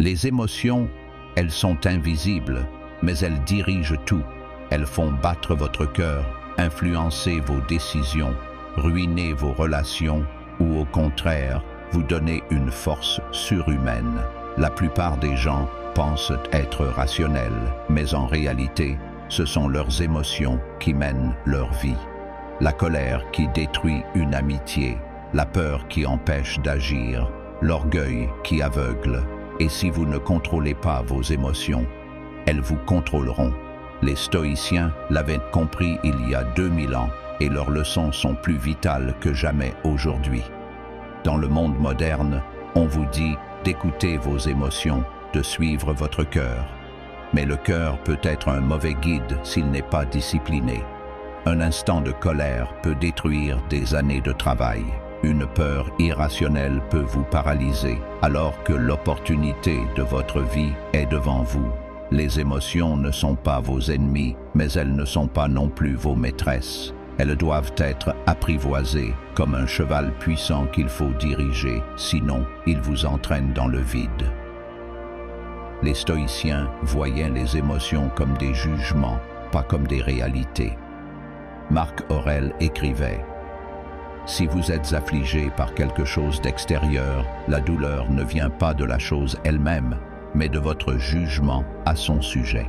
Les émotions, elles sont invisibles, mais elles dirigent tout. Elles font battre votre cœur, influencer vos décisions, ruiner vos relations ou au contraire, vous donner une force surhumaine. La plupart des gens pensent être rationnels, mais en réalité, ce sont leurs émotions qui mènent leur vie. La colère qui détruit une amitié, la peur qui empêche d'agir, l'orgueil qui aveugle. Et si vous ne contrôlez pas vos émotions, elles vous contrôleront. Les stoïciens l'avaient compris il y a 2000 ans et leurs leçons sont plus vitales que jamais aujourd'hui. Dans le monde moderne, on vous dit d'écouter vos émotions, de suivre votre cœur. Mais le cœur peut être un mauvais guide s'il n'est pas discipliné. Un instant de colère peut détruire des années de travail. Une peur irrationnelle peut vous paralyser, alors que l'opportunité de votre vie est devant vous. Les émotions ne sont pas vos ennemis, mais elles ne sont pas non plus vos maîtresses. Elles doivent être apprivoisées comme un cheval puissant qu'il faut diriger, sinon il vous entraîne dans le vide. Les stoïciens voyaient les émotions comme des jugements, pas comme des réalités. Marc Aurèle écrivait « Si vous êtes affligé par quelque chose d'extérieur, la douleur ne vient pas de la chose elle-même, mais de votre jugement à son sujet.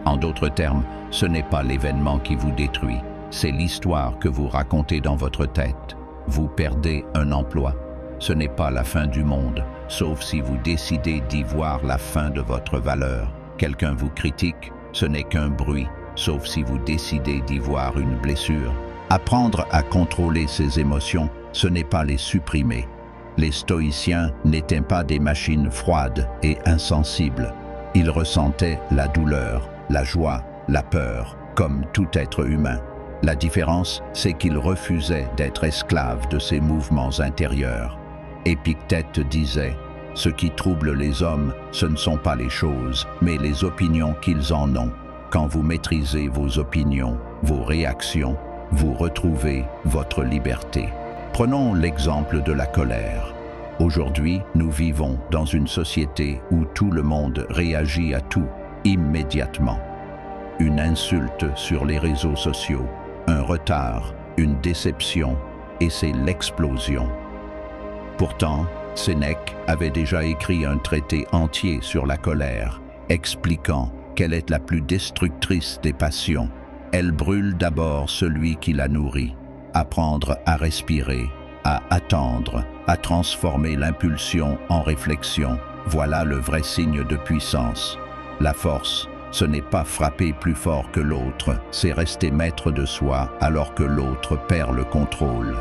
En d'autres termes, ce n'est pas l'événement qui vous détruit, c'est l'histoire que vous racontez dans votre tête. Vous perdez un emploi. Ce n'est pas la fin du monde, sauf si vous décidez d'y voir la fin de votre valeur. Quelqu'un vous critique, ce n'est qu'un bruit, sauf si vous décidez d'y voir une blessure. Apprendre à contrôler ses émotions, ce n'est pas les supprimer. Les stoïciens n'étaient pas des machines froides et insensibles. Ils ressentaient la douleur, la joie, la peur, comme tout être humain. La différence, c'est qu'ils refusaient d'être esclaves de ces mouvements intérieurs. Épictète disait « Ce qui trouble les hommes, ce ne sont pas les choses, mais les opinions qu'ils en ont. Quand vous maîtrisez vos opinions, vos réactions, vous retrouvez votre liberté. » Prenons l'exemple de la colère. Aujourd'hui, nous vivons dans une société où tout le monde réagit à tout, immédiatement. Une insulte sur les réseaux sociaux, un retard, une déception, et c'est l'explosion. Pourtant, Sénèque avait déjà écrit un traité entier sur la colère, expliquant qu'elle est la plus destructrice des passions. Elle brûle d'abord celui qui la nourrit. Apprendre à respirer, à attendre, à transformer l'impulsion en réflexion, voilà le vrai signe de puissance. La force, ce n'est pas frapper plus fort que l'autre, c'est rester maître de soi alors que l'autre perd le contrôle.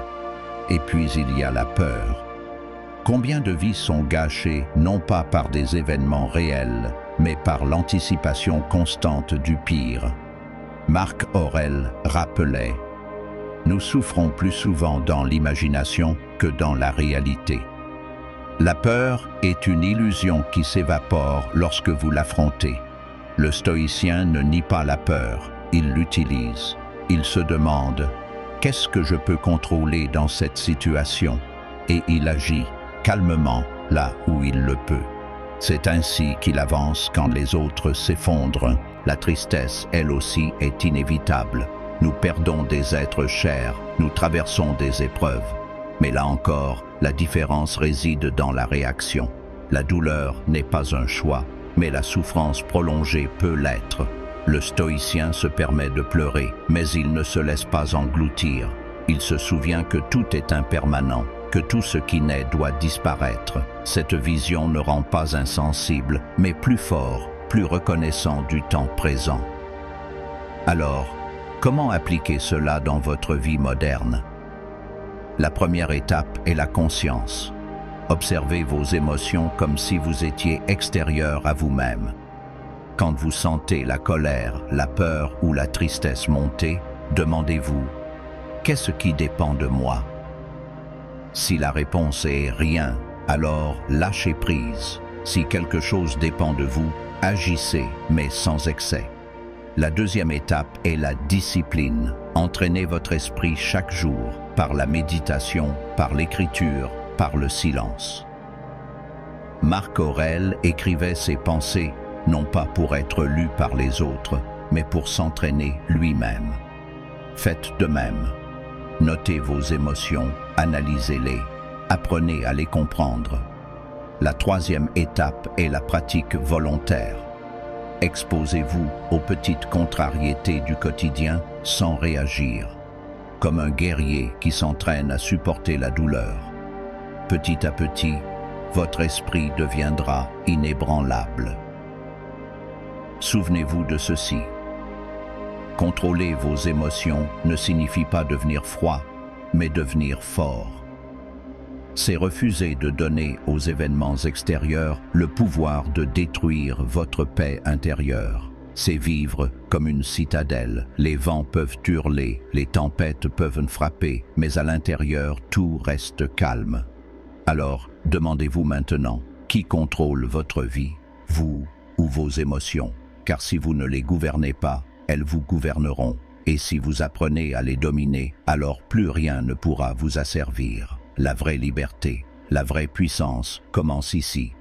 Et puis il y a la peur. Combien de vies sont gâchées non pas par des événements réels, mais par l'anticipation constante du pire. Marc Aurèle rappelait « Nous souffrons plus souvent dans l'imagination que dans la réalité. La peur est une illusion qui s'évapore lorsque vous l'affrontez. Le stoïcien ne nie pas la peur, il l'utilise. Il se demande « Qu'est-ce que je peux contrôler dans cette situation ?» et il agit calmement là où il le peut. C'est ainsi qu'il avance quand les autres s'effondrent. La tristesse, elle aussi, est inévitable. Nous perdons des êtres chers, nous traversons des épreuves. Mais là encore, la différence réside dans la réaction. La douleur n'est pas un choix, mais la souffrance prolongée peut l'être. Le stoïcien se permet de pleurer, mais il ne se laisse pas engloutir. Il se souvient que tout est impermanent, que tout ce qui naît doit disparaître. Cette vision ne rend pas insensible, mais plus fort, plus reconnaissant du temps présent. Alors, comment appliquer cela dans votre vie moderne? La première étape est la conscience. Observez vos émotions comme si vous étiez extérieur à vous-même. Quand vous sentez la colère, la peur ou la tristesse monter, demandez-vous « Qu'est-ce qui dépend de moi ?» Si la réponse est « rien », alors lâchez prise. Si quelque chose dépend de vous, agissez, mais sans excès. La deuxième étape est la discipline. Entraînez votre esprit chaque jour, par la méditation, par l'écriture, par le silence. Marc Aurèle écrivait ses pensées, non pas pour être lues par les autres, mais pour s'entraîner lui-même. Faites de même. Notez vos émotions, analysez-les, apprenez à les comprendre. La troisième étape est la pratique volontaire. Exposez-vous aux petites contrariétés du quotidien sans réagir, comme un guerrier qui s'entraîne à supporter la douleur. Petit à petit, votre esprit deviendra inébranlable. Souvenez-vous de ceci. Contrôler vos émotions ne signifie pas devenir froid, mais devenir fort. C'est refuser de donner aux événements extérieurs le pouvoir de détruire votre paix intérieure. C'est vivre comme une citadelle. Les vents peuvent hurler, les tempêtes peuvent frapper, mais à l'intérieur, tout reste calme. Alors, demandez-vous maintenant, qui contrôle votre vie, vous ou vos émotions? Car si vous ne les gouvernez pas, elles vous gouverneront. Et si vous apprenez à les dominer, alors plus rien ne pourra vous asservir. La vraie liberté, la vraie puissance commence ici.